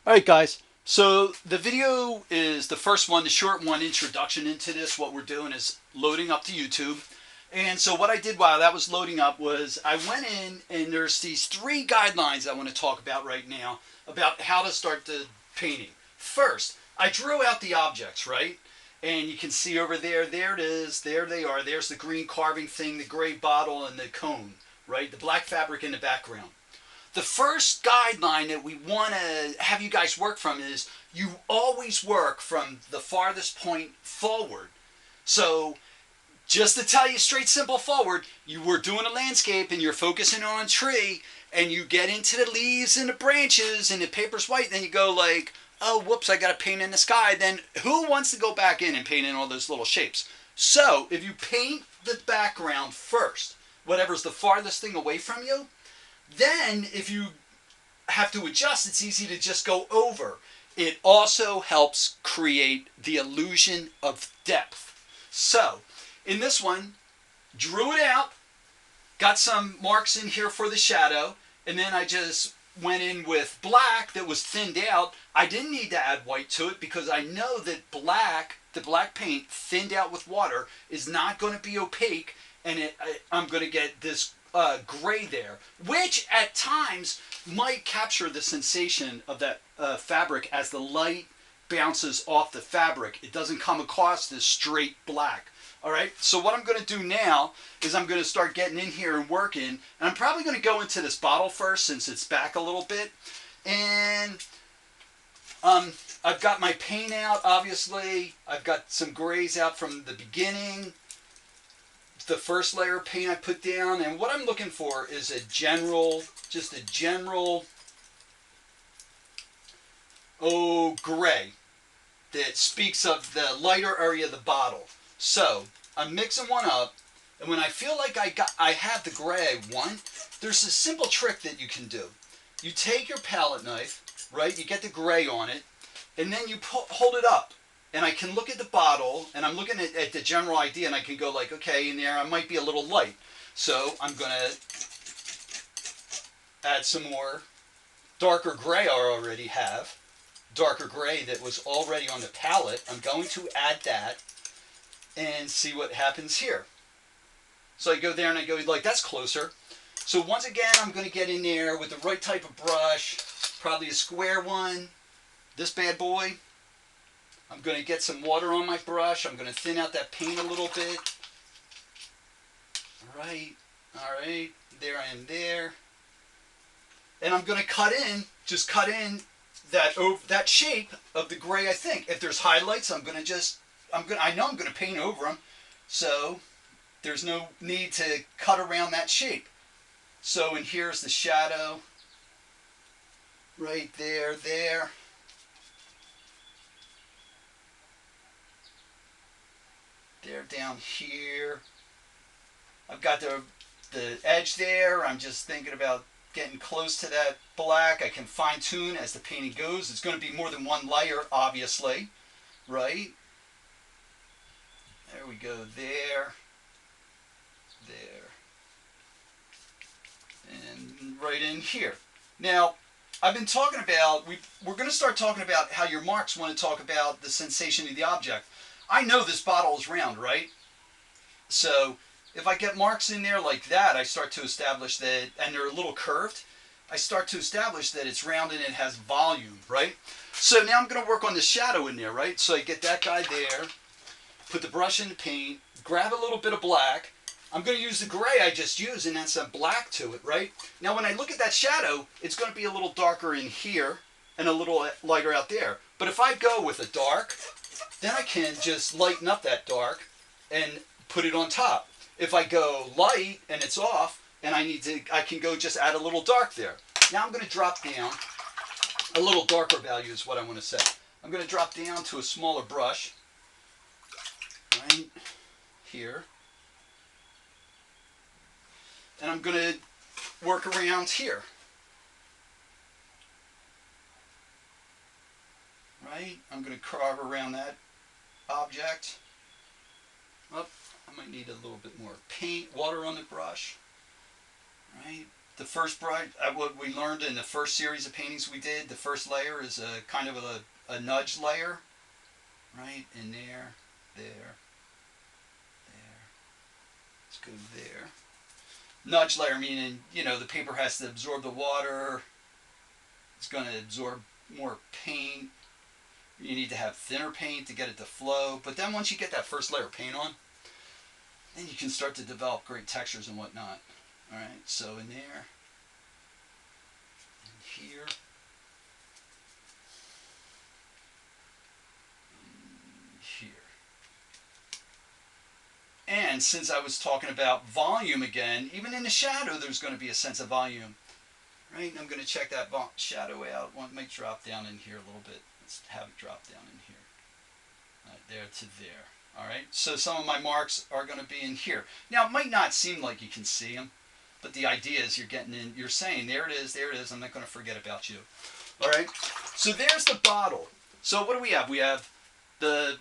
All right, guys. So the video is the first one, the short one, introduction into this. What we're doing is loading up to YouTube. And so what I did while that was loading up was I went in and there's these three guidelines I want to talk about right now about how to start the painting. First, I drew out the objects, right? And you can see over there, there it is, there they are. There's the green carving thing, the gray bottle, and the cone, right? The black fabric in the background. The first guideline that we want to have you guys work from is you always work from the farthest point forward. So just to tell you straight simple forward, you were doing a landscape and you're focusing on a tree and you get into the leaves and the branches and the paper's white, then you go like, oh whoops, I got to paint in the sky. Then who wants to go back in and paint in all those little shapes? So if you paint the background first, whatever's the farthest thing away from you, then if you have to adjust, it's easy to just go over. It also helps create the illusion of depth. So in this one, drew it out, got some marks in here for the shadow, and then I just went in with black that was thinned out. I didn't need to add white to it because I know that black, the black paint thinned out with water, is not going to be opaque, and I'm going to get this gray there, which at times might capture the sensation of that fabric as the light bounces off the fabric. It doesn't come across this straight black. All right, so what I'm going to do now is I'm going to start getting in here and working. And I'm probably going to go into this bottle first since it's back a little bit. And I've got my paint out, obviously. I've got some grays out from the beginning. The first layer of paint I put down. And what I'm looking for is just a general, gray that speaks of the lighter area of the bottle. So I'm mixing one up, and when I feel like I have the gray I want, there's a simple trick that you can do. You take your palette knife, right? You get the gray on it, and then you hold it up, and I can look at the bottle, and I'm looking at the general idea, and I can go like, okay, in there I might be a little light, so I'm gonna add some more darker gray I already have. Darker gray that was already on the palette. I'm going to add that and see what happens here. So I go there and I go like, that's closer. So once again, I'm going to get in there with the right type of brush, probably a square one, this bad boy. I'm going to get some water on my brush. I'm going to thin out that paint a little bit. All right, there I am there. And I'm going to just cut in that shape of the gray. I think if there's highlights, I know I'm going to paint over them, so there's no need to cut around that shape. So, and here's the shadow, right there, down here. I've got the edge there. I'm just thinking about getting close to that black. I can fine tune as the painting goes. It's going to be more than one layer, obviously, right? There we go, there, and right in here. Now, I've been talking about, we're going to start talking about how your marks want to talk about the sensation of the object. I know this bottle is round, right? So if I get marks in there like that, I start to establish that, and they're a little curved, I start to establish that it's round and it has volume, right? So now I'm going to work on the shadow in there, right? So I get that guy there, put the brush in the paint, grab a little bit of black. I'm going to use the gray I just used and add some black to it, right? Now when I look at that shadow, it's going to be a little darker in here and a little lighter out there. But if I go with a dark, then I can just lighten up that dark and put it on top. If I go light and it's off, and I can go just add a little dark there. Now I'm going to drop down a little darker value is what I want to say. I'm going to drop down to a smaller brush, right here, and I'm going to work around here, right? I'm going to carve around that object. Oh, I might need a little bit more paint, water on the brush, right? The first bright, what we learned in the first series of paintings we did, the first layer is a kind of a nudge layer, right? In there, there, there. Let's go there. Nudge layer meaning, the paper has to absorb the water. It's going to absorb more paint. You need to have thinner paint to get it to flow. But then once you get that first layer of paint on, then you can start to develop great textures and whatnot. All right, so in there, in here, in here. And since I was talking about volume again, even in the shadow, there's going to be a sense of volume. Right, and I'm going to check that shadow out. It might drop down in here a little bit. Let's have it drop down in here. Right, there to there. All right, so some of my marks are going to be in here. Now, it might not seem like you can see them, but the idea is you're getting in, you're saying, there it is, I'm not going to forget about you. All right, so there's the bottle. So what do we have? We have the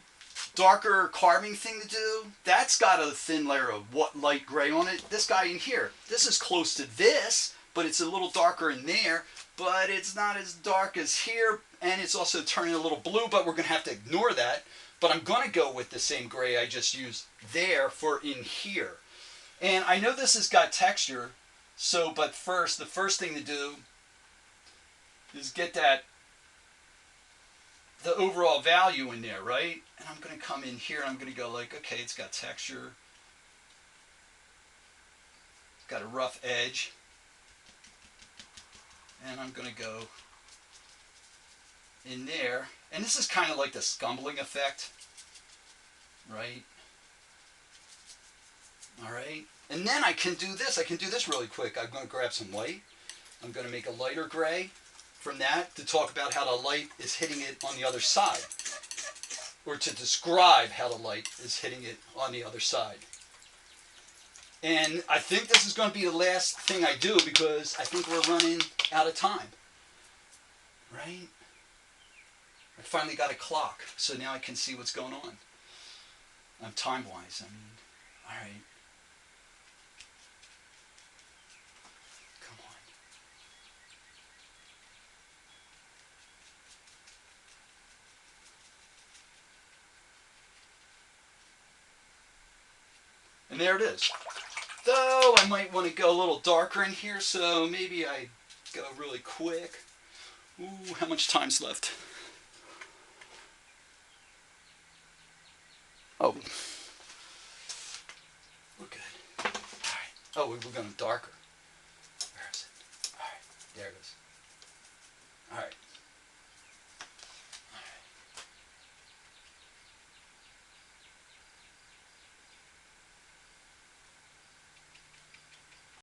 darker carving thing to do. That's got a thin layer of light gray on it. This guy in here, this is close to this, but it's a little darker in there, but it's not as dark as here, and it's also turning a little blue, but we're going to have to ignore that. But I'm going to go with the same gray I just used there for in here. And I know this has got texture, but the first thing to do is get the overall value in there, right? And I'm going to come in here and I'm going to go like, okay, it's got texture. It's got a rough edge. And I'm going to go in there. And this is kind of like the scumbling effect, right? All right. And then I can do this. I can do this really quick. I'm going to grab some light. I'm going to make a lighter gray from that to talk about how the light is hitting it on the other side, or to describe how the light is hitting it on the other side. And I think this is going to be the last thing I do because I think we're running out of time. Right? I finally got a clock, so now I can see what's going on. Time-wise, all right. Come on. And there it is. Though I might want to go a little darker in here, so maybe I go really quick. Ooh, how much time's left? Oh, we're good. All right. Oh, we're going darker.